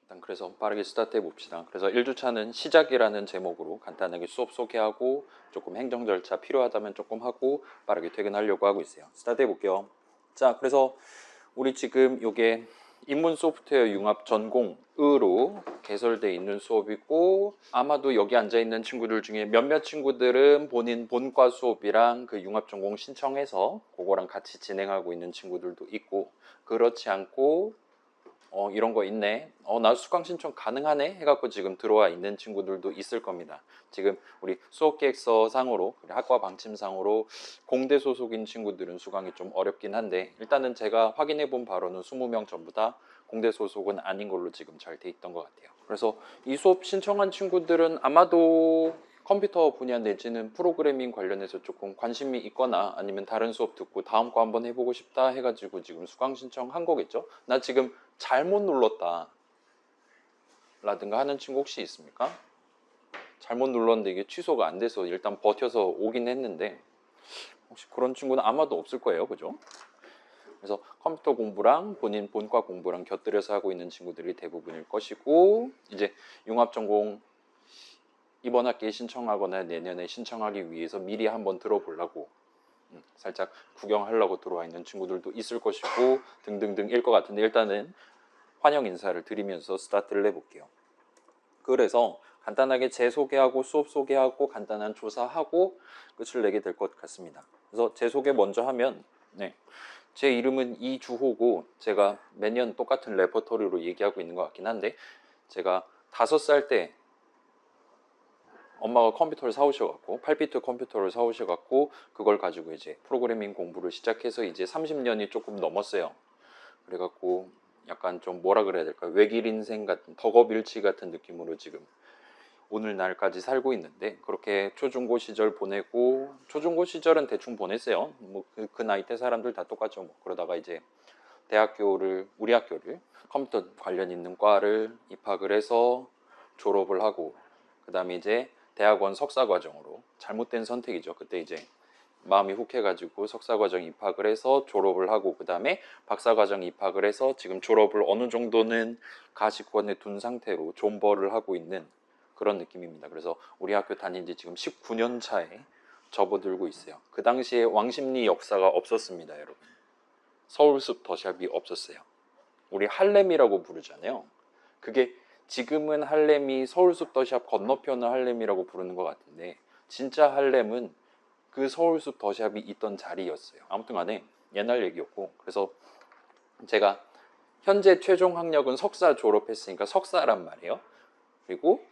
일단 그래서 빠르게 스타트해 봅시다. 그래서 1주차는 시작이라는 제목으로 간단하게 수업 소개하고 조금 행정 절차 필요하다면 조금 하고 빠르게 퇴근하려고 하고 있어요. 스타트해 볼게요. 자, 그래서 우리 지금 요게 인문 소프트웨어 융합 전공으로 개설되어 있는 수업이고, 아마도 여기 앉아 있는 친구들 중에 몇몇 친구들은 본인 본과 수업이랑 그 융합 전공 신청해서 그거랑 같이 진행하고 있는 친구들도 있고, 그렇지 않고 이런 거 있네, 나 수강 신청 가능하네 해갖고 지금 들어와 있는 친구들도 있을 겁니다. 지금 우리 수업계획서 상으로, 학과 방침상으로 공대 소속인 친구들은 수강이 좀 어렵긴 한데, 일단은 제가 확인해 본 바로는 20명 전부 다 공대 소속은 아닌 걸로 지금 잘 돼 있던 것 같아요. 그래서 이 수업 신청한 친구들은 아마도 컴퓨터 분야 내지는 프로그래밍 관련해서 조금 관심이 있거나 아니면 다른 수업 듣고 다음 거 한번 해보고 싶다 해가지고 지금 수강 신청한 거겠죠. 나 지금 잘못 눌렀다 라든가 하는 친구 혹시 있습니까? 잘못 눌렀는데 이게 취소가 안 돼서 일단 버텨서 오긴 했는데, 혹시 그런 친구는 아마도 없을 거예요, 그죠? 그래서 컴퓨터 공부랑 본인 본과 공부랑 곁들여서 하고 있는 친구들이 대부분일 것이고, 이제 융합전공 이번 학기에 신청하거나 내년에 신청하기 위해서 미리 한번 들어보려고 살짝 구경하려고 들어와 있는 친구들도 있을 것이고 등등등일 것 같은데, 일단은 환영 인사를 드리면서 스타트를 해볼게요. 그래서 간단하게 제 소개하고 수업 소개하고 간단한 조사하고 끝을 내게 될 것 같습니다. 그래서 제 소개 먼저 하면, 제 이름은 이주호고 제가 매년 똑같은 레퍼토리로 얘기하고 있는 것 같긴 한데, 제가 5살 때 엄마가 컴퓨터를 사오셔갖고 8비트 컴퓨터를 사오셔갖고 그걸 가지고 이제 프로그래밍 공부를 시작해서 이제 30년이 조금 넘었어요. 그래갖고 약간 좀 뭐라 그래야 될까요? 외길 인생 같은, 덕업일치 같은 느낌으로 지금 오늘날까지 살고 있는데, 그렇게 초중고 시절 보내고, 초중고 시절은 대충 보냈어요. 뭐 그 나이 때 사람들 다 똑같죠. 뭐 그러다가 이제 우리 학교를 컴퓨터 관련 있는 과를 입학을 해서 졸업을 하고, 그 다음에 이제 대학원 석사과정으로, 잘못된 선택이죠. 그때 이제 마음이 훅해가지고 석사과정 입학을 해서 졸업을 하고, 그 다음에 박사과정 입학을 해서 지금 졸업을 어느 정도는 가시권에 둔 상태로 존버를 하고 있는 그런 느낌입니다. 그래서 우리 학교 다닌 지 지금 19년 차에 접어들고 있어요. 그 당시에 왕십리 역사가 없었습니다, 여러분. 서울숲 더샵이 없었어요. 우리 할렘이라고 부르잖아요. 그게 지금은 할렘이 서울숲 더샵 건너편을 할렘이라고 부르는 것 같은데, 진짜 할렘은 그 서울숲 더샵이 있던 자리였어요. 아무튼 간에 옛날 얘기였고, 그래서 제가 현재 최종 학력은 석사 졸업했으니까 석사란 말이에요. 그리고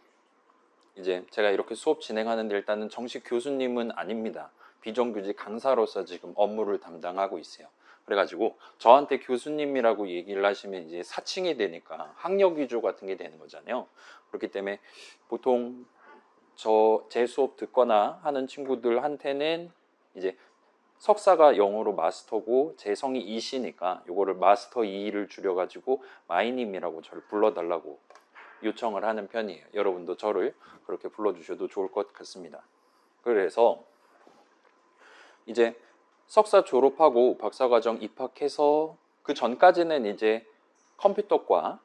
이제 제가 이렇게 수업 진행하는데 일단은 정식 교수님은 아닙니다. 비정규직 강사로서 지금 업무를 담당하고 있어요. 그래가지고 저한테 교수님이라고 얘기를 하시면 이제 사칭이 되니까 학력 위조 같은 게 되는 거잖아요. 그렇기 때문에 보통 제 수업 듣거나 하는 친구들한테는 이제 석사가 영어로 마스터고 제 성이 이시니까 요거를 마스터 2를 줄여가지고 마이님이라고 저를 불러달라고 요청을 하는 편이에요. 여러분도 저를 그렇게 불러주셔도 좋을 것 같습니다. 그래서 이제 석사 졸업하고 박사과정 입학해서 그 전까지는 이제 컴퓨터과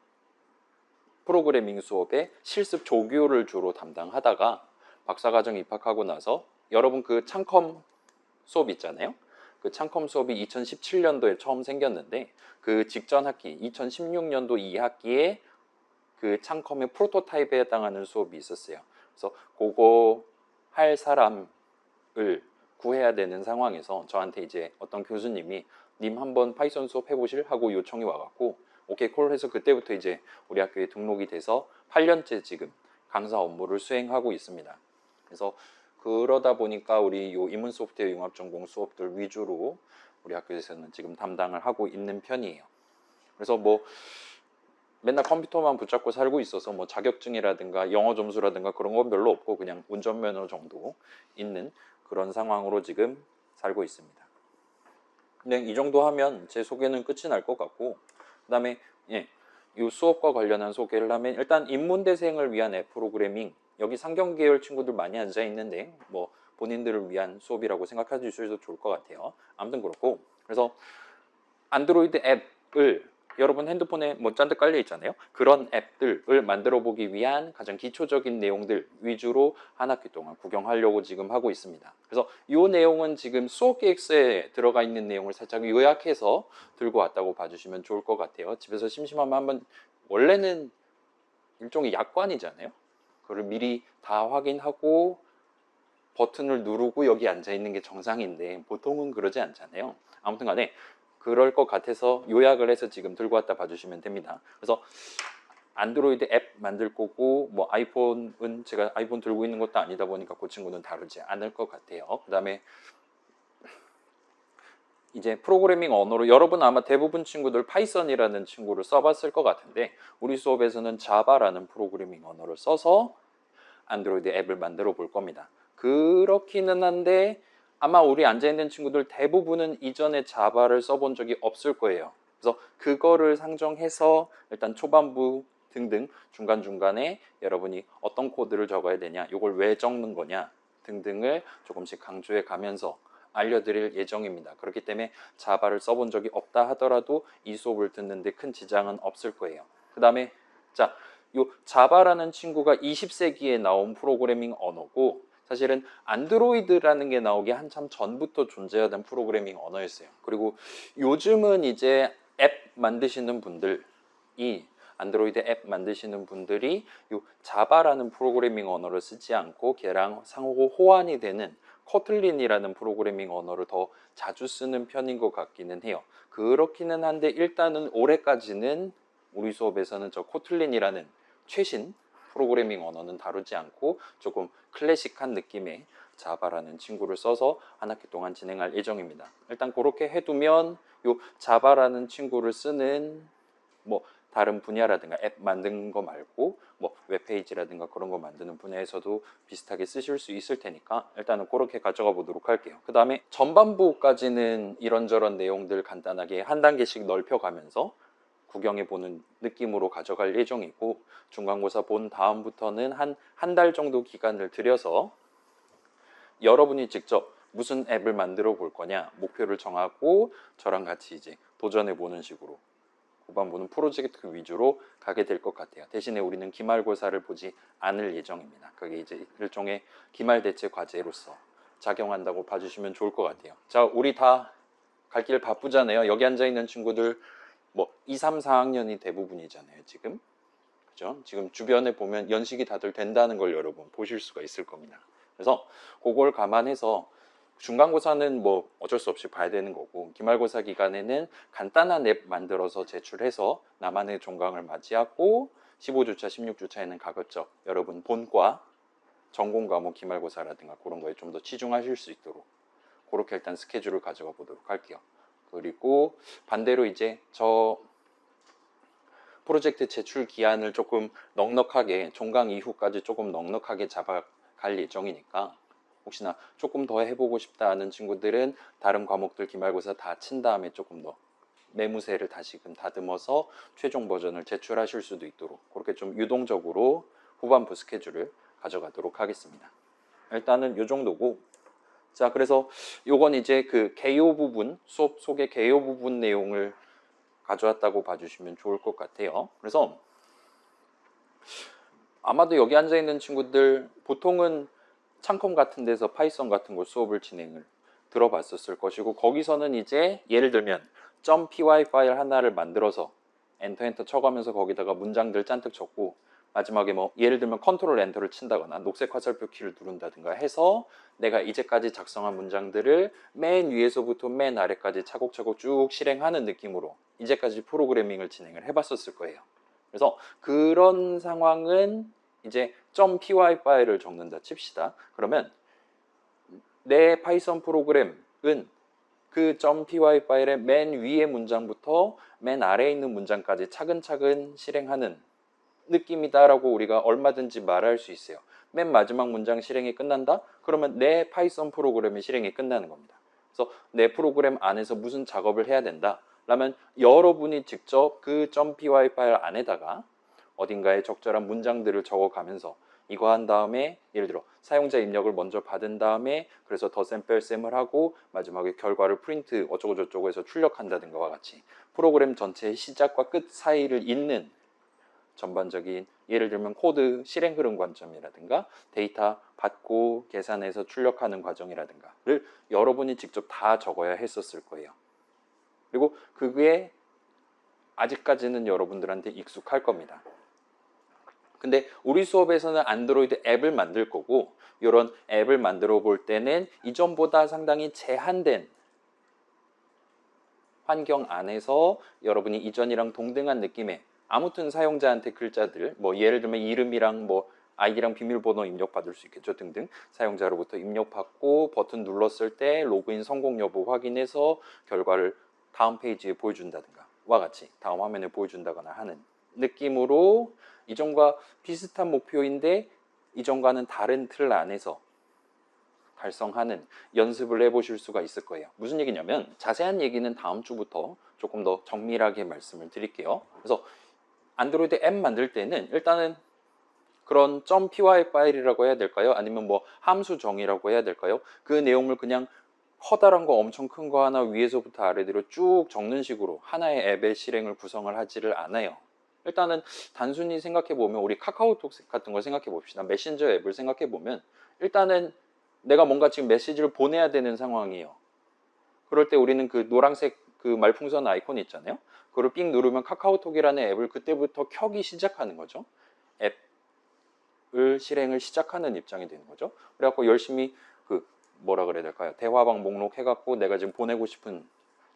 프로그래밍 수업에 실습 조교를 주로 담당하다가, 박사과정 입학하고 나서 여러분 그 창컴 수업 있잖아요. 그 창컴 수업이 2017년도에 처음 생겼는데, 그 직전 학기 2016년도 2학기에 그 창컴의 프로토타입에 해당하는 수업이 있었어요. 그래서 그거 할 사람을 구해야 되는 상황에서 저한테 이제 어떤 교수님이 님 한번 파이썬 수업 해보실? 하고 요청이 와갖고 오케이 콜 해서 그때부터 이제 우리 학교에 등록이 돼서 8년째 지금 강사 업무를 수행하고 있습니다. 그래서 그러다 보니까 우리 요 인문 소프트웨어 융합 전공 수업들 위주로 우리 학교에서는 지금 담당을 하고 있는 편이에요. 그래서 뭐 맨날 컴퓨터만 붙잡고 살고 있어서 뭐 자격증이라든가 영어 점수라든가 그런 건 별로 없고 그냥 운전면허 정도 있는 그런 상황으로 지금 살고 있습니다. 근데 이 정도 하면 제 소개는 끝이 날 것 같고, 그 다음에 이 수업과 관련한 소개를 하면, 일단 인문대생을 위한 앱 프로그래밍, 여기 상경계열 친구들 많이 앉아 있는데 뭐 본인들을 위한 수업이라고 생각해 주셔도 좋을 것 같아요. 아무튼 그렇고, 그래서 안드로이드 앱을 여러분 핸드폰에 뭐 잔뜩 깔려 있잖아요. 그런 앱들을 만들어 보기 위한 가장 기초적인 내용들 위주로 한 학기 동안 구경하려고 지금 하고 있습니다. 그래서 이 내용은 지금 수업 계획서에 들어가 있는 내용을 살짝 요약해서 들고 왔다고 봐주시면 좋을 것 같아요. 집에서 심심하면 한번, 원래는 일종의 약관이잖아요. 그걸 미리 다 확인하고 버튼을 누르고 여기 앉아 있는 게 정상인데 보통은 그러지 않잖아요. 아무튼 간에 그럴 것 같아서 요약을 해서 지금 들고 왔다 봐주시면 됩니다. 그래서 안드로이드 앱 만들 거고, 뭐 아이폰은 제가 아이폰 들고 있는 것도 아니다 보니까 그 친구는 다루지 않을 것 같아요. 그 다음에 이제 프로그래밍 언어로 여러분 아마 대부분 친구들 파이썬이라는 친구를 써봤을 것 같은데, 우리 수업에서는 자바라는 프로그래밍 언어를 써서 안드로이드 앱을 만들어 볼 겁니다. 그렇기는 한데 아마 우리 앉아있는 친구들 대부분은 이전에 자바를 써본 적이 없을 거예요. 그래서 그거를 상정해서 일단 초반부 등등 중간중간에 여러분이 어떤 코드를 적어야 되냐, 이걸 왜 적는 거냐 등등을 조금씩 강조해 가면서 알려드릴 예정입니다. 그렇기 때문에 자바를 써본 적이 없다 하더라도 이 수업을 듣는데 큰 지장은 없을 거예요. 그 다음에 자, 요 자바라는 친구가 20세기에 나온 프로그래밍 언어고, 사실은 안드로이드라는 게 나오기 한참 전부터 존재하던 프로그래밍 언어였어요. 그리고 요즘은 이제 앱 만드시는 분들이, 안드로이드 앱 만드시는 분들이 요 자바라는 프로그래밍 언어를 쓰지 않고 걔랑 상호 호환이 되는 코틀린이라는 프로그래밍 언어를 더 자주 쓰는 편인 것 같기는 해요. 그렇기는 한데 일단은 올해까지는 우리 수업에서는 저 코틀린이라는 최신 프로그래밍 언어는 다루지 않고 조금 클래식한 느낌의 자바라는 친구를 써서 한 학기 동안 진행할 예정입니다. 일단 그렇게 해두면 요 자바라는 친구를 쓰는 뭐 다른 분야라든가 앱 만드는 거 말고 뭐 웹페이지라든가 그런 거 만드는 분야에서도 비슷하게 쓰실 수 있을 테니까 일단은 그렇게 가져가 보도록 할게요. 그 다음에 전반부까지는 이런저런 내용들 간단하게 한 단계씩 넓혀가면서 구경해 보는 느낌으로 가져갈 예정이고, 중간고사 본 다음부터는 한 달 정도 기간을 들여서 여러분이 직접 무슨 앱을 만들어 볼 거냐 목표를 정하고 저랑 같이 이제 도전해 보는 식으로 후반부는 프로젝트 위주로 가게 될 것 같아요. 대신에 우리는 기말고사를 보지 않을 예정입니다. 그게 이제 일종의 기말대체 과제로서 작용한다고 봐주시면 좋을 것 같아요. 자, 우리 다 갈 길 바쁘잖아요. 여기 앉아 있는 친구들 뭐 2, 3, 4학년이 대부분이잖아요, 지금. 그죠? 지금 주변에 보면 연식이 다들 된다는 걸 여러분 보실 수가 있을 겁니다. 그래서 그걸 감안해서 중간고사는 뭐 어쩔 수 없이 봐야 되는 거고, 기말고사 기간에는 간단한 앱 만들어서 제출해서 나만의 종강을 맞이하고 15주차, 16주차에는 가급적 여러분 본과 전공 과목 기말고사라든가 그런 거에 좀 더 치중하실 수 있도록 그렇게 일단 스케줄을 가져가 보도록 할게요. 그리고 반대로 이제 저 프로젝트 제출 기한을 조금 넉넉하게, 종강 이후까지 조금 넉넉하게 잡아갈 예정이니까 혹시나 조금 더 해보고 싶다 하는 친구들은 다른 과목들 기말고사 다 친 다음에 조금 더 매무새를 다시금 다듬어서 최종 버전을 제출하실 수도 있도록 그렇게 좀 유동적으로 후반부 스케줄을 가져가도록 하겠습니다. 일단은 이 정도고, 자, 그래서 요건 이제 그 개요 부분, 수업 속의 개요 부분 내용을 가져왔다고 봐주시면 좋을 것 같아요. 그래서 아마도 여기 앉아 있는 친구들 보통은 창컴 같은 데서 파이썬 같은 거 수업을 진행을 들어봤었을 것이고, 거기서는 이제 예를 들면 .py 파일 하나를 만들어서 엔터 쳐가면서 거기다가 문장들 잔뜩 적고 마지막에 뭐 예를 들면 컨트롤 엔터를 친다거나 녹색 화살표 키를 누른다든가 해서 내가 이제까지 작성한 문장들을 맨 위에서부터 맨 아래까지 차곡차곡 쭉 실행하는 느낌으로 이제까지 프로그래밍을 진행을 해봤었을 거예요. 그래서 그런 상황은 이제 .py 파일을 적는다 칩시다. 그러면 내 파이썬 프로그램은 그 .py 파일의 맨 위의 문장부터 맨 아래에 있는 문장까지 차근차근 실행하는 느낌이다라고 우리가 얼마든지 말할 수 있어요. 맨 마지막 문장 실행이 끝난다? 그러면 내 파이썬 프로그램의 실행이 끝나는 겁니다. 그래서 내 프로그램 안에서 무슨 작업을 해야 된다? 라면 여러분이 직접 그 .py 파일 안에다가 어딘가에 적절한 문장들을 적어가면서 이거 한 다음에 예를 들어 사용자 입력을 먼저 받은 다음에 그래서 덧셈 뺄셈을 하고 마지막에 결과를 프린트 어쩌고 저쩌고 해서 출력한다든가와 같이 프로그램 전체의 시작과 끝 사이를 잇는 전반적인 예를 들면 코드 실행 흐름 관점이라든가 데이터 받고 계산해서 출력하는 과정이라든가를 여러분이 직접 다 적어야 했었을 거예요. 그리고 그게 아직까지는 여러분들한테 익숙할 겁니다. 근데 우리 수업에서는 안드로이드 앱을 만들 거고 이런 앱을 만들어 볼 때는 이전보다 상당히 제한된 환경 안에서 여러분이 이전이랑 동등한 느낌의 아무튼 사용자한테 글자들 뭐 예를 들면 이름이랑 뭐 아이디랑 비밀번호 입력받을 수 있겠죠 등등 사용자로부터 입력받고 버튼 눌렀을 때 로그인 성공 여부 확인해서 결과를 다음 페이지에 보여준다든가 와 같이 다음 화면에 보여준다거나 하는 느낌으로 이전과 비슷한 목표인데 이전과는 다른 틀 안에서 달성하는 연습을 해보실 수가 있을 거예요. 무슨 얘기냐면 자세한 얘기는 다음 주부터 조금 더 정밀하게 말씀을 드릴게요. 그래서 안드로이드 앱 만들 때는 일단은 그런 .py 파일이라고 해야 될까요? 아니면 뭐 함수 정의라고 해야 될까요? 그 내용을 그냥 커다란 거 엄청 큰 거 하나 위에서부터 아래로 쭉 적는 식으로 하나의 앱의 실행을 구성을 하지를 않아요. 일단은 단순히 생각해 보면 우리 카카오톡 같은 걸 생각해 봅시다. 메신저 앱을 생각해 보면 일단은 내가 뭔가 지금 메시지를 보내야 되는 상황이에요. 그럴 때 우리는 그 노란색 그 말풍선 아이콘 있잖아요. 그걸 삑 누르면 카카오톡이라는 앱을 그때부터 켜기 시작하는 거죠. 앱을 실행을 시작하는 입장이 되는 거죠. 그래갖고 열심히 그 뭐라 그래야 될까요? 대화방 목록 해갖고 내가 지금 보내고 싶은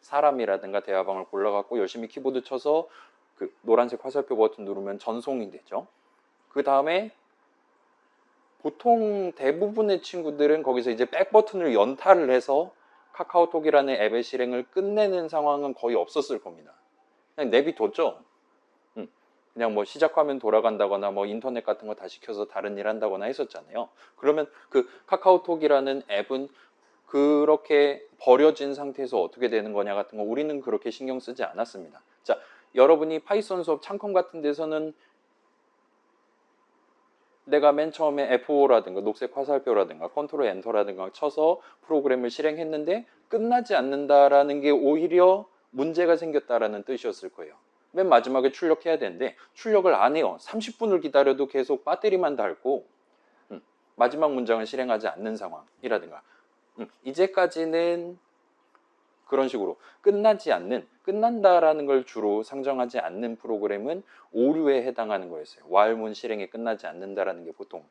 사람이라든가 대화방을 골라갖고 열심히 키보드 쳐서 그 노란색 화살표 버튼 누르면 전송이 되죠. 그 다음에 보통 대부분의 친구들은 거기서 이제 백 버튼을 연타를 해서 카카오톡이라는 앱의 실행을 끝내는 상황은 거의 없었을 겁니다. 그냥 내비뒀죠. 그냥 뭐 시작 화면 돌아간다거나 뭐 인터넷 같은 거 다시 켜서 다른 일 한다거나 했었잖아요. 그러면 그 카카오톡이라는 앱은 그렇게 버려진 상태에서 어떻게 되는 거냐 같은 거 우리는 그렇게 신경 쓰지 않았습니다. 자, 여러분이 파이썬 수업 창컴 같은 데서는 내가 맨 처음에 F5라든가 녹색 화살표라든가 컨트롤 엔터라든가 쳐서 프로그램을 실행했는데 끝나지 않는다라는 게 오히려 문제가 생겼다라는 뜻이었을 거예요. 맨 마지막에 출력해야 되는데 출력을 안 해요. 30분을 기다려도 계속 배터리만 닳고 마지막 문장을 실행하지 않는 상황이라든가 이제까지는 그런 식으로 끝나지 않는, 끝난다라는 걸 주로 상정하지 않는 프로그램은 오류에 해당하는 거였어요. while문 실행이 끝나지 않는다라는 게 보통.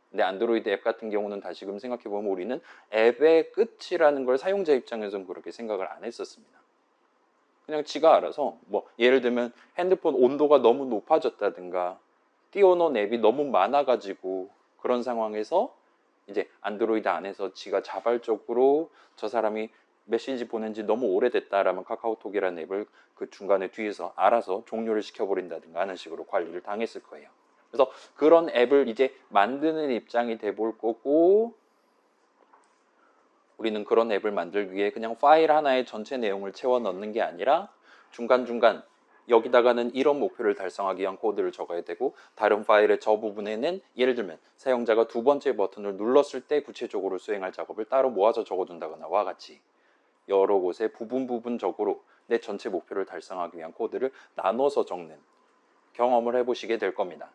근데 안드로이드 앱 같은 경우는 다시금 생각해보면 우리는 앱의 끝이라는 걸 사용자 입장에서는 그렇게 생각을 안 했었습니다. 그냥 지가 알아서 뭐 예를 들면 핸드폰 온도가 너무 높아졌다든가 띄워놓은 앱이 너무 많아가지고 그런 상황에서 이제 안드로이드 안에서 지가 자발적으로 저 사람이 메시지 보낸 지 너무 오래됐다라면 카카오톡이라는 앱을 그 중간에 뒤에서 알아서 종료를 시켜버린다든가 하는 식으로 관리를 당했을 거예요. 그래서 그런 앱을 이제 만드는 입장이 돼 볼 거고 우리는 그런 앱을 만들기 위해 그냥 파일 하나에 전체 내용을 채워 넣는 게 아니라 중간중간 여기다가는 이런 목표를 달성하기 위한 코드를 적어야 되고 다른 파일의 저 부분에는 예를 들면 사용자가 두 번째 버튼을 눌렀을 때 구체적으로 수행할 작업을 따로 모아서 적어둔다거나 와 같이 여러 곳에 부분적으로 내 전체 목표를 달성하기 위한 코드를 나눠서 적는 경험을 해보시게 될 겁니다.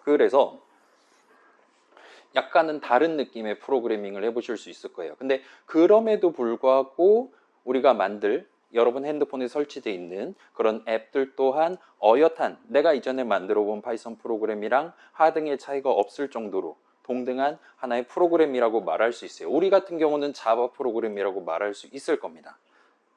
그래서 약간은 다른 느낌의 프로그래밍을 해보실 수 있을 거예요. 근데 그럼에도 불구하고 우리가 만들 여러분 핸드폰에 설치되어 있는 그런 앱들 또한 어엿한 내가 이전에 만들어 본 파이썬 프로그램이랑 하등의 차이가 없을 정도로 동등한 하나의 프로그램이라고 말할 수 있어요. 우리 같은 경우는 자바 프로그램이라고 말할 수 있을 겁니다.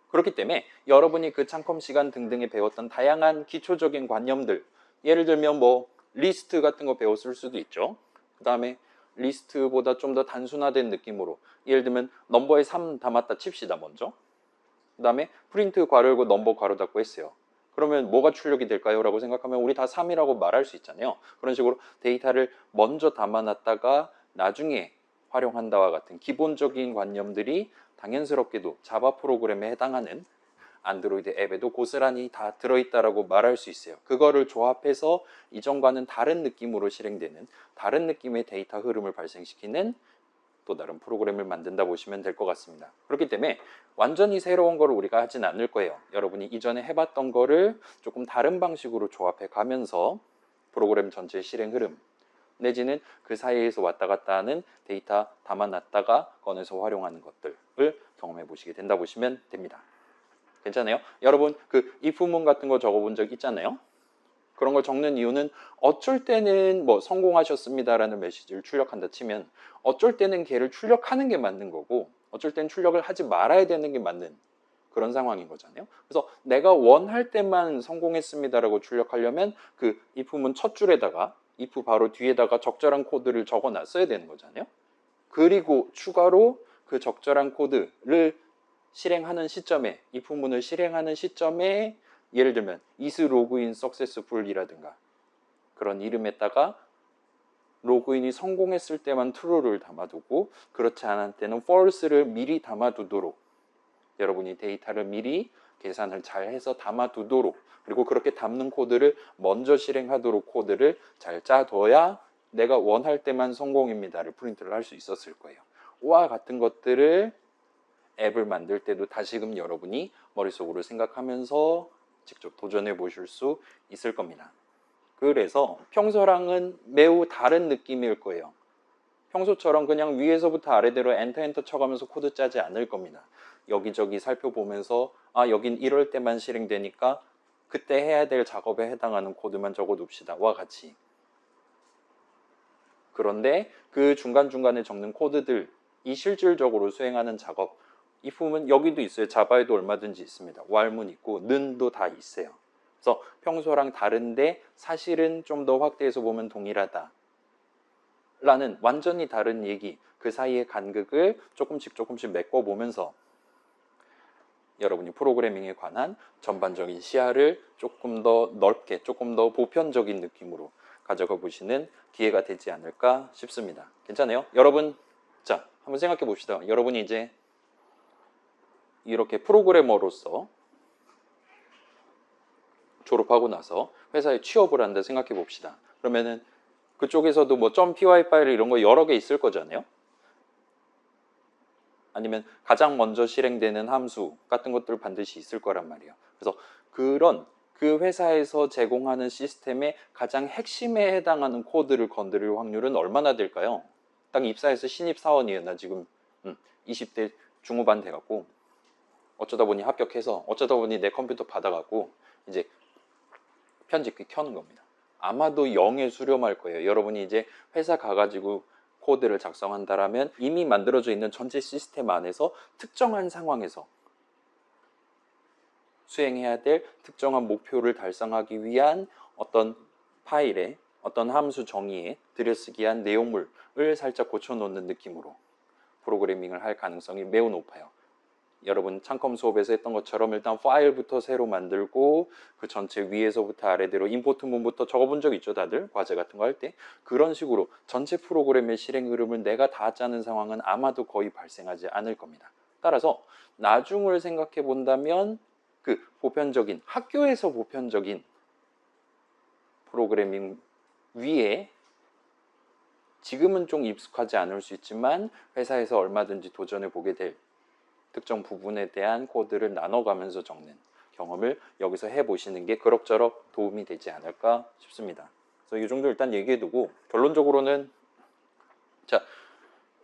그렇기 때문에 여러분이 그 창컴 시간 등등에 배웠던 다양한 기초적인 관념들 예를 들면 뭐 리스트 같은 거 배웠을 수도 있죠. 그 다음에 리스트보다 좀 더 단순화된 느낌으로 예를 들면 넘버에 3 담았다 칩시다 먼저. 그 다음에 프린트 괄호 열고 넘버 괄호 닫고 했어요. 그러면 뭐가 출력이 될까요? 라고 생각하면 우리 다 3이라고 말할 수 있잖아요. 그런 식으로 데이터를 먼저 담아놨다가 나중에 활용한다와 같은 기본적인 관념들이 당연스럽게도 자바 프로그램에 해당하는 안드로이드 앱에도 고스란히 다 들어있다라고 말할 수 있어요. 그거를 조합해서 이전과는 다른 느낌으로 실행되는 다른 느낌의 데이터 흐름을 발생시키는 또 다른 프로그램을 만든다 보시면 될 것 같습니다. 그렇기 때문에 완전히 새로운 거를 우리가 하진 않을 거예요. 여러분이 이전에 해봤던 거를 조금 다른 방식으로 조합해 가면서 프로그램 전체 실행 흐름 내지는 그 사이에서 왔다 갔다 하는 데이터 담아놨다가 꺼내서 활용하는 것들을 경험해 보시게 된다 보시면 됩니다. 괜찮아요? 여러분 그 if문 같은 거 적어본 적 있잖아요? 그런 걸 적는 이유는 어쩔 때는 뭐 성공하셨습니다라는 메시지를 출력한다 치면 어쩔 때는 걔를 출력하는 게 맞는 거고 어쩔 때는 출력을 하지 말아야 되는 게 맞는 그런 상황인 거잖아요. 그래서 내가 원할 때만 성공했습니다라고 출력하려면 그 if문 첫 줄에다가 if 바로 뒤에다가 적절한 코드를 적어 놨어야 되는 거잖아요. 그리고 추가로 그 적절한 코드를 실행하는 시점에 if문을 실행하는 시점에 예를 들면 is login successful이라든가 그런 이름에다가 로그인이 성공했을 때만 true를 담아두고 그렇지 않을 때는 false를 미리 담아두도록 여러분이 데이터를 미리 계산을 잘 해서 담아두도록 그리고 그렇게 담는 코드를 먼저 실행하도록 코드를 잘 짜둬야 내가 원할 때만 성공입니다를 프린트를 할 수 있었을 거예요. 와 같은 것들을 앱을 만들 때도 다시금 여러분이 머릿속으로 생각하면서 직접 도전해 보실 수 있을 겁니다. 그래서 평소랑은 매우 다른 느낌일 거예요. 평소처럼 그냥 위에서부터 아래대로 엔터 쳐가면서 코드 짜지 않을 겁니다. 여기저기 살펴보면서 아 여긴 이럴 때만 실행되니까 그때 해야 될 작업에 해당하는 코드만 적어둡시다 와 같이. 그런데 그 중간중간에 적는 코드들이 실질적으로 수행하는 작업 if문 여기도 있어요. 자바에도 얼마든지 있습니다. while문 있고 는도 다 있어요. 그래서 평소랑 다른데 사실은 좀 더 확대해서 보면 동일하다 라는 완전히 다른 얘기 그 사이의 간극을 조금씩 메꿔보면서 여러분이 프로그래밍에 관한 전반적인 시야를 조금 더 넓게 조금 더 보편적인 느낌으로 가져가 보시는 기회가 되지 않을까 싶습니다. 괜찮아요? 여러분 자 한번 생각해 봅시다. 여러분이 이제 이렇게 프로그래머로서 졸업하고 나서 회사에 취업을 한다 생각해 봅시다. 그러면은 그쪽에서도 뭐 .py 파일 이런 거 여러 개 있을 거잖아요. 아니면 가장 먼저 실행되는 함수 같은 것들 반드시 있을 거란 말이에요. 그래서 그런 그 회사에서 제공하는 시스템의 가장 핵심에 해당하는 코드를 건드릴 확률은 얼마나 될까요? 딱 입사해서 신입 사원이에요. 나 지금 20대 중후반 돼갖고 어쩌다 보니 합격해서 어쩌다 보니 내 컴퓨터 받아갖고 이제 편집기 켜는 겁니다. 아마도 0에 수렴할 거예요. 여러분이 이제 회사 가가지고 코드를 작성한다라면 이미 만들어져 있는 전체 시스템 안에서 특정한 상황에서 수행해야 될 특정한 목표를 달성하기 위한 어떤 파일에 어떤 함수 정의에 들여쓰기 위한 내용물을 살짝 고쳐놓는 느낌으로 프로그래밍을 할 가능성이 매우 높아요. 여러분 창컴 수업에서 했던 것처럼 일단 파일부터 새로 만들고 그 전체 위에서부터 아래대로 임포트문부터 적어본 적 있죠 다들 과제 같은 거 할 때 그런 식으로 전체 프로그램의 실행 흐름을 내가 다 짜는 상황은 아마도 거의 발생하지 않을 겁니다. 따라서 나중을 생각해 본다면 그 보편적인 학교에서 보편적인 프로그래밍 위에 지금은 좀 익숙하지 않을 수 있지만 회사에서 얼마든지 도전해 보게 될 특정 부분에 대한 코드를 나눠가면서 적는 경험을 여기서 해보시는 게 그럭저럭 도움이 되지 않을까 싶습니다. 그래서 이 정도 일단 얘기해두고 결론적으로는 자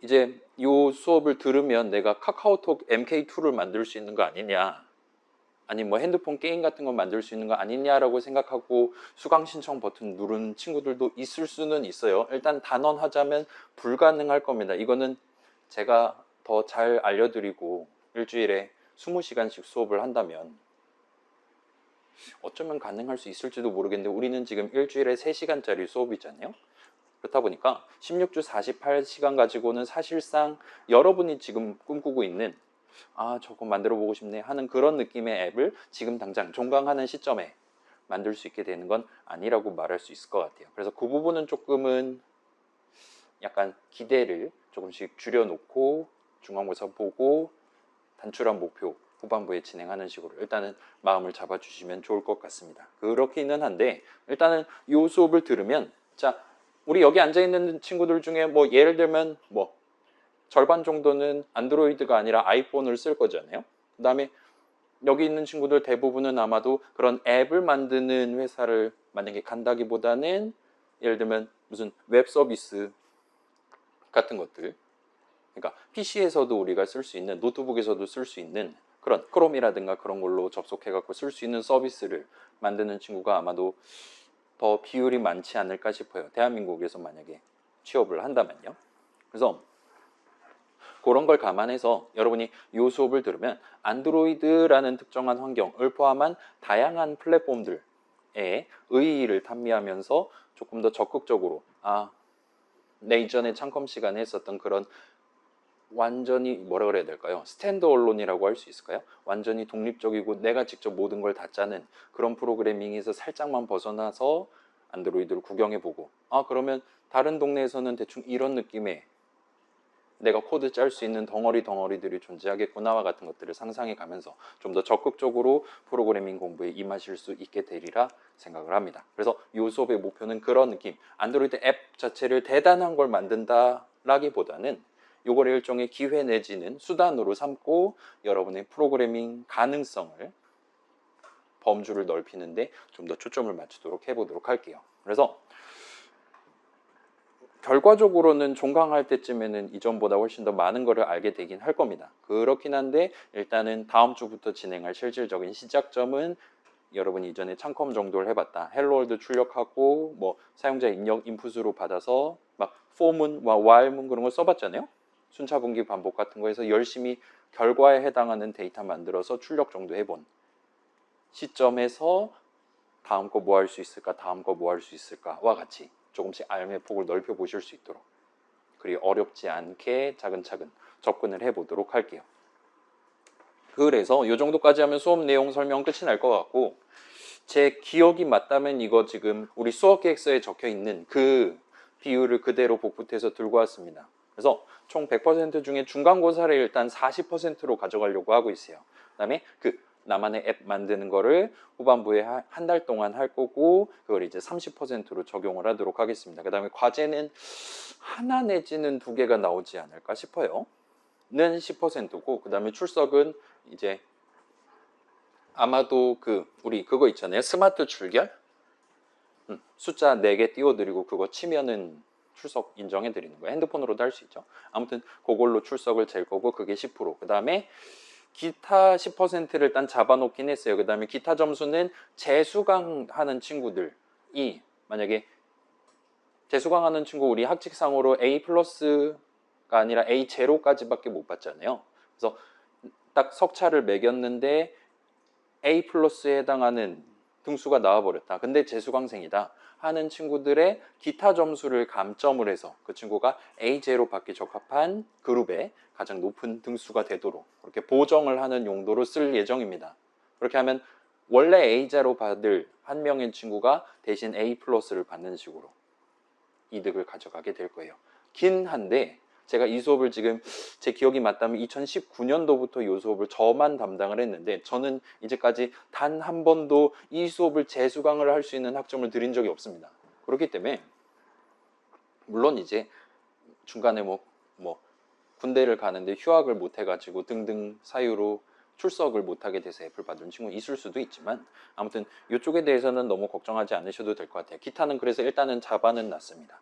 이제 이 수업을 들으면 내가 카카오톡 MK2를 만들 수 있는 거 아니냐 아니 뭐 핸드폰 게임 같은 거 만들 수 있는 거 아니냐라고 생각하고 수강 신청 버튼 누르는 친구들도 있을 수는 있어요. 일단 단언하자면 불가능할 겁니다. 이거는 제가 더 잘 알려드리고 일주일에 20시간씩 수업을 한다면 어쩌면 가능할 수 있을지도 모르겠는데 우리는 지금 일주일에 3시간짜리 수업이잖아요. 그렇다 보니까 16주 48시간 가지고는 사실상 여러분이 지금 꿈꾸고 있는 아 저거 만들어 보고 싶네 하는 그런 느낌의 앱을 지금 당장 종강하는 시점에 만들 수 있게 되는 건 아니라고 말할 수 있을 것 같아요. 그래서 그 부분은 조금은 약간 기대를 조금씩 줄여놓고 중간고사 보고 단출한 목표 후반부에 진행하는 식으로 일단은 마음을 잡아주시면 좋을 것 같습니다. 그렇기는 한데 일단은 이 수업을 들으면 자 우리 여기 앉아있는 친구들 중에 뭐 예를 들면 뭐 절반 정도는 안드로이드가 아니라 아이폰을 쓸 거잖아요. 그 다음에 여기 있는 친구들 대부분은 아마도 그런 앱을 만드는 회사를 만약에 간다기보다는 예를 들면 무슨 웹 서비스 같은 것들, 그러니까 PC에서도 우리가 쓸 수 있는, 노트북에서도 쓸 수 있는 그런 크롬이라든가 그런 걸로 접속해 갖고 쓸 수 있는 서비스를 만드는 친구가 아마도 더 비율이 많지 않을까 싶어요. 대한민국에서 만약에 취업을 한다면요. 그래서 그런 걸 감안해서 여러분이 이 수업을 들으면 안드로이드라는 특정한 환경을 포함한 다양한 플랫폼들의 의의를 탐미하면서 조금 더 적극적으로 내 이전에 창컴 시간에 했었던 그런 완전히 뭐라 그래야 될까요? 스탠드 언론이라고 할 수 있을까요? 완전히 독립적이고 내가 직접 모든 걸 다 짜는 그런 프로그래밍에서 살짝만 벗어나서 안드로이드를 구경해보고 그러면 다른 동네에서는 대충 이런 느낌의 내가 코드 짤 수 있는 덩어리들이 존재하겠구나와 같은 것들을 상상해 가면서 좀 더 적극적으로 프로그래밍 공부에 임하실 수 있게 되리라 생각을 합니다. 그래서 이 수업의 목표는 그런 느낌, 안드로이드 앱 자체를 대단한 걸 만든다 라기보다는 이걸 일종의 기회 내지는 수단으로 삼고 여러분의 프로그래밍 가능성을 범주를 넓히는데 좀 더 초점을 맞추도록 해보도록 할게요. 그래서 결과적으로는 종강할 때쯤에는 이전보다 훨씬 더 많은 것을 알게 되긴 할 겁니다. 그렇긴 한데 일단은 다음 주부터 진행할 실질적인 시작점은 여러분이 이전에 창컴 정도를 해봤다. 헬로월드 출력하고 뭐 사용자 입력 인풋으로 받아서 막 for문, while문 그런 거 써봤잖아요. 순차 분기 반복 같은 거에서 열심히 결과에 해당하는 데이터 만들어서 출력 정도 해본 시점에서 다음 거 뭐 할 수 있을까, 다음 거 뭐 할 수 있을까와 같이 조금씩 알의 폭을 넓혀 보실 수 있도록 그리 어렵지 않게 차근차근 접근을 해보도록 할게요. 그래서 이 정도까지 하면 수업 내용 설명 끝이 날 것 같고 제 기억이 맞다면 이거 지금 우리 수업 계획서에 적혀 있는 그 비율을 그대로 복붙해서 들고 왔습니다. 그래서 총 100% 중에 중간고사를 일단 40%로 가져가려고 하고 있어요. 그 다음에 그 나만의 앱 만드는 거를 후반부에 한 달 동안 할 거고 그걸 이제 30%로 적용을 하도록 하겠습니다. 그 다음에 과제는 하나 내지는 두 개가 나오지 않을까 싶어요. 는 10%고 그 다음에 출석은 이제 아마도 우리 그거 있잖아요. 스마트 출결? 숫자 4개 띄워드리고 그거 치면은 출석 인정해 드리는 거예요. 핸드폰으로도 할 수 있죠. 아무튼 그걸로 출석을 잴 거고 그게 10%. 그 다음에 기타 10%를 일단 잡아놓긴 했어요. 그 다음에 기타 점수는 재수강 하는 친구들이 만약에 재수강하는 친구 우리 학칙상으로 A 플러스가 아니라 A 제로까지밖에 못 받잖아요. 그래서 딱 석차를 매겼는데 A 플러스에 해당하는 등수가 나와버렸다. 근데 재수강생이다 하는 친구들의 기타 점수를 감점을 해서 그 친구가 A0 받기 적합한 그룹에 가장 높은 등수가 되도록 그렇게 보정을 하는 용도로 쓸 예정입니다. 그렇게 하면 원래 A0 받을 한 명의 친구가 대신 A 플러스를 받는 식으로 이득을 가져가게 될 거예요. 긴 한데 제가 이 수업을 지금 제 기억이 맞다면 2019년도부터 이 수업을 저만 담당을 했는데 저는 이제까지 단 한 번도 이 수업을 재수강을 할 수 있는 학점을 드린 적이 없습니다. 그렇기 때문에 물론 이제 중간에 뭐 군대를 가는데 휴학을 못 해가지고 등등 사유로 출석을 못하게 돼서 F를 받은 친구 있을 수도 있지만 아무튼 이쪽에 대해서는 너무 걱정하지 않으셔도 될 것 같아요. 기타는 그래서 일단은 잡아는 놨습니다.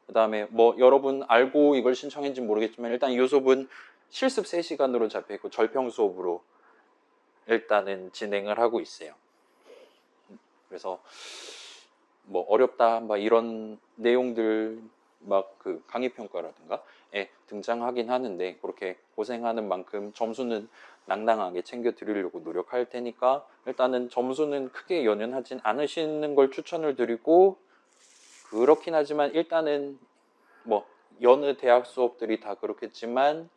그 다음에 뭐 여러분 알고 이걸 신청했는지 모르겠지만 일단 이 수업은 실습 3시간으로 잡혀있고 절평 수업으로 일단은 진행을 하고 있어요. 그래서 뭐 어렵다 막 이런 내용들 막 그 강의평가라든가에 등장하긴 하는데 그렇게 고생하는 만큼 점수는 낭낭하게 챙겨 드리려고 노력할 테니까 일단은 점수는 크게 연연하진 않으시는 걸 추천을 드리고 그렇긴 하지만 일단은 뭐 여느 대학 수업들이 다 그렇겠지만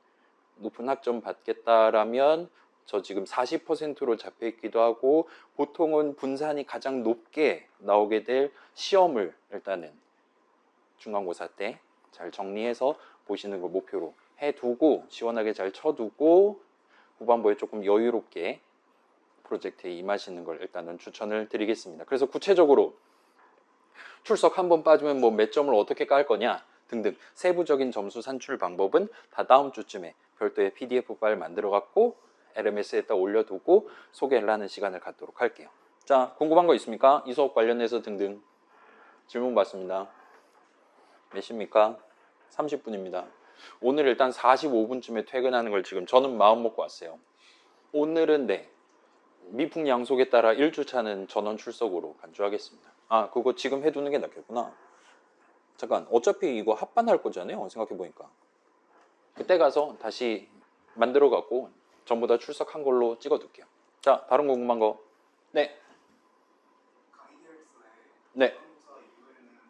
높은 학점 받겠다라면 저 지금 40%로 잡혀 있기도 하고 보통은 분산이 가장 높게 나오게 될 시험을 일단은 중간고사 때 잘 정리해서 보시는 걸 목표로 해두고 시원하게 잘 쳐두고 후반부에 조금 여유롭게 프로젝트에 임하시는 걸 일단은 추천을 드리겠습니다. 그래서 구체적으로 출석 한 번 빠지면 뭐 몇 점을 어떻게 깔 거냐 등등 세부적인 점수 산출 방법은 다 다음 주쯤에 별도의 PDF 파일 만들어 갖고 LMS에다 올려두고 소개를 하는 시간을 갖도록 할게요. 자, 궁금한 거 있습니까? 이 수업 관련해서 등등 질문 받습니다. 몇 시입니까? 30분입니다. 오늘 일단 45분쯤에 퇴근하는 걸 지금 저는 마음 먹고 왔어요. 오늘은 네, 미풍양속에 따라 1주차는 전원 출석으로 간주하겠습니다. 아, 그거 지금 해두는 게 낫겠구나. 잠깐, 어차피 이거 합반할 거잖아요. 생각해보니까. 그때 가서 다시 만들어 갖고 전부 다 출석한 걸로 찍어둘게요. 자, 다른 궁금한 거. 네. 강의 계획서에 네. 전원부사 이후에는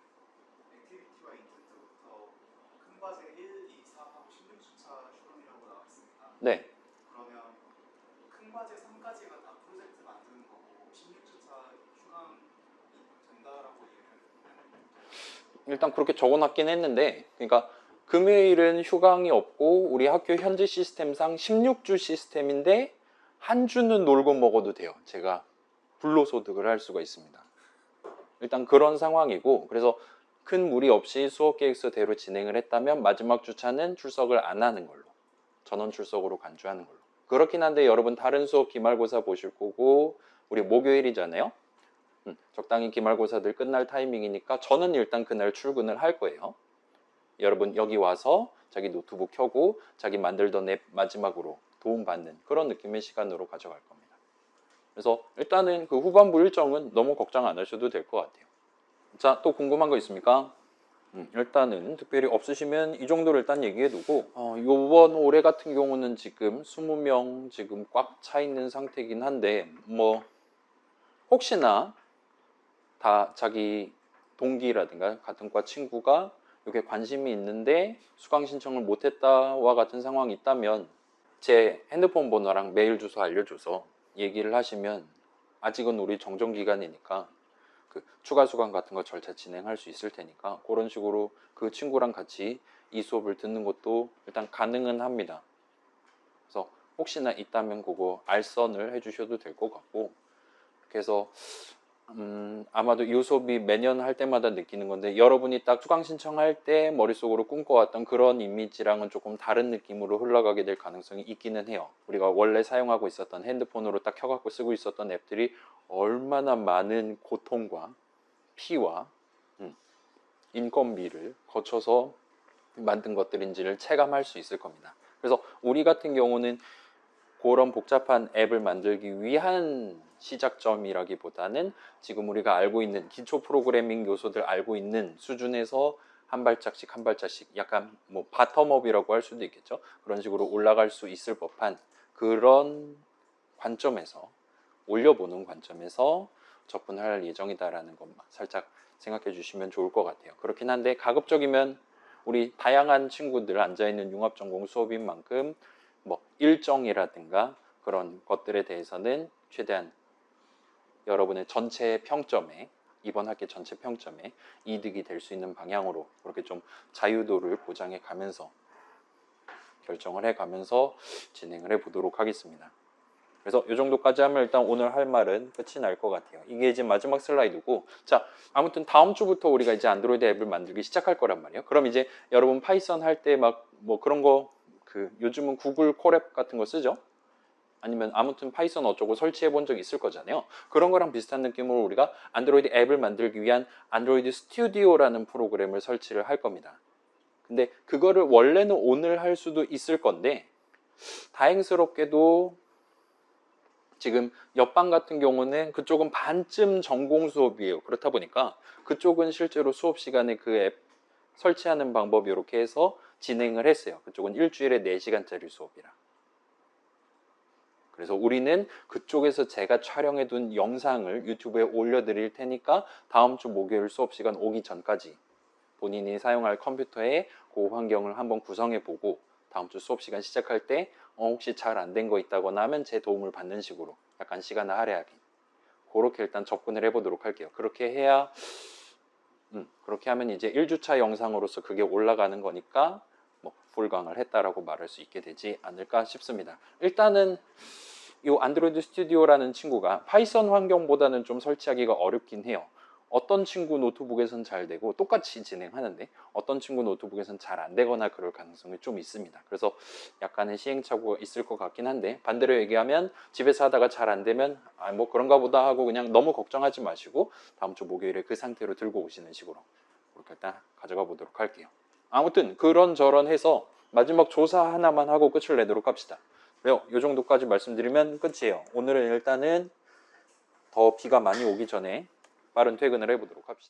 액티비티와 인텐트부터 큰 과제 1, 2, 3하고 16주차 휴강이라고 나와 있습니다. 네. 그러면 큰 과제 3까지가 다 프로젝트 만드는 거고 16주차 휴강이 된다라고 이해를 해요? 일단 그렇게 적어놨긴 했는데, 그러니까 금요일은 휴강이 없고 우리 학교 현재 시스템상 16주 시스템인데 한 주는 놀고 먹어도 돼요. 제가 불로소득을 할 수가 있습니다. 일단 그런 상황이고, 그래서 큰 무리 없이 수업 계획서대로 진행을 했다면 마지막 주차는 출석을 안 하는 걸로, 전원 출석으로 간주하는 걸로. 그렇긴 한데 여러분 다른 수업 기말고사 보실 거고 우리 목요일이잖아요. 적당히 기말고사들 끝날 타이밍이니까 저는 일단 그날 출근을 할 거예요. 여러분 여기 와서 자기 노트북 켜고 자기 만들던 앱 마지막으로 도움받는 그런 느낌의 시간으로 가져갈 겁니다. 그래서 일단은 그 후반부 일정은 너무 걱정 안 하셔도 될 것 같아요. 자, 또 궁금한 거 있습니까? 일단은 특별히 없으시면 이 정도를 일단 얘기해 두고 요번 올해 같은 경우는 지금 20명 지금 꽉 차 있는 상태이긴 한데 뭐 혹시나 다 자기 동기라든가 같은 과 친구가 이게 관심이 있는데 수강 신청을 못했다와 같은 상황이 있다면 제 핸드폰 번호랑 메일 주소 알려줘서 얘기를 하시면 아직은 우리 정정기간이니까 그 추가 수강 같은 거 절차 진행할 수 있을 테니까 그런 식으로 그 친구랑 같이 이 수업을 듣는 것도 일단 가능은 합니다. 그래서 혹시나 있다면 그거 알선을 해주셔도 될 것 같고, 그래서 아마도 이 수업이 매년 할 때마다 느끼는 건데 여러분이 딱 수강 신청할 때 머릿속으로 꿈꿔왔던 그런 이미지랑은 조금 다른 느낌으로 흘러가게 될 가능성이 있기는 해요. 우리가 원래 사용하고 있었던 핸드폰으로 딱 켜갖고 쓰고 있었던 앱들이 얼마나 많은 고통과 피와 인건비를 거쳐서 만든 것들인지를 체감할 수 있을 겁니다. 그래서 우리 같은 경우는 그런 복잡한 앱을 만들기 위한 시작점이라기보다는 지금 우리가 알고 있는 기초 프로그래밍 요소들 알고 있는 수준에서 한 발짝씩 한 발짝씩 약간 뭐 바텀업이라고 할 수도 있겠죠. 그런 식으로 올라갈 수 있을 법한 그런 관점에서 올려보는 관점에서 접근할 예정이다라는 것만 살짝 생각해 주시면 좋을 것 같아요. 그렇긴 한데 가급적이면 우리 다양한 친구들 앉아있는 융합전공 수업인 만큼 뭐 일정이라든가 그런 것들에 대해서는 최대한 여러분의 전체 평점에 이번 학기 전체 평점에 이득이 될 수 있는 방향으로 그렇게 좀 자유도를 보장해 가면서 결정을 해 가면서 진행을 해 보도록 하겠습니다. 그래서 이 정도까지 하면 일단 오늘 할 말은 끝이 날 것 같아요. 이게 이제 마지막 슬라이드고, 자, 아무튼 다음 주부터 우리가 이제 안드로이드 앱을 만들기 시작할 거란 말이에요. 그럼 이제 여러분 파이썬 할 때 막 뭐 그런 거 요즘은 구글 콜앱 같은 거 쓰죠? 아니면 아무튼 파이썬 어쩌고 설치해 본 적 있을 거잖아요. 그런 거랑 비슷한 느낌으로 우리가 안드로이드 앱을 만들기 위한 안드로이드 스튜디오라는 프로그램을 설치를 할 겁니다. 근데 그거를 원래는 오늘 할 수도 있을 건데 다행스럽게도 지금 옆반 같은 경우는 그쪽은 반쯤 전공 수업이에요. 그렇다 보니까 그쪽은 실제로 수업 시간에 그 앱 설치하는 방법 이렇게 해서 진행을 했어요. 그쪽은 일주일에 4시간짜리 수업이라. 그래서 우리는 그쪽에서 제가 촬영해둔 영상을 유튜브에 올려드릴 테니까 다음 주 목요일 수업 시간 오기 전까지 본인이 사용할 컴퓨터에 그 환경을 한번 구성해보고 다음 주 수업 시간 시작할 때 혹시 잘 안 된 거 있다거나 하면 제 도움을 받는 식으로 약간 시간을 할애하게 그렇게 일단 접근을 해보도록 할게요. 그렇게 해야 그렇게 하면 이제 1주차 영상으로서 그게 올라가는 거니까 뭐 불강을 했다라고 말할 수 있게 되지 않을까 싶습니다. 일단은 이 안드로이드 스튜디오라는 친구가 파이썬 환경보다는 좀 설치하기가 어렵긴 해요. 어떤 친구 노트북에선 잘 되고 똑같이 진행하는데 어떤 친구 노트북에선 잘 안 되거나 그럴 가능성이 좀 있습니다. 그래서 약간의 시행착오가 있을 것 같긴 한데, 반대로 얘기하면 집에서 하다가 잘 안 되면 뭐 그런가 보다 하고 그냥 너무 걱정하지 마시고 다음 주 목요일에 그 상태로 들고 오시는 식으로 그렇게 일단 가져가 보도록 할게요. 아무튼 그런저런 해서 마지막 조사 하나만 하고 끝을 내도록 합시다. 요 정도까지 말씀드리면 끝이에요. 오늘은 일단은 더 비가 많이 오기 전에 빠른 퇴근을 해보도록 합시다.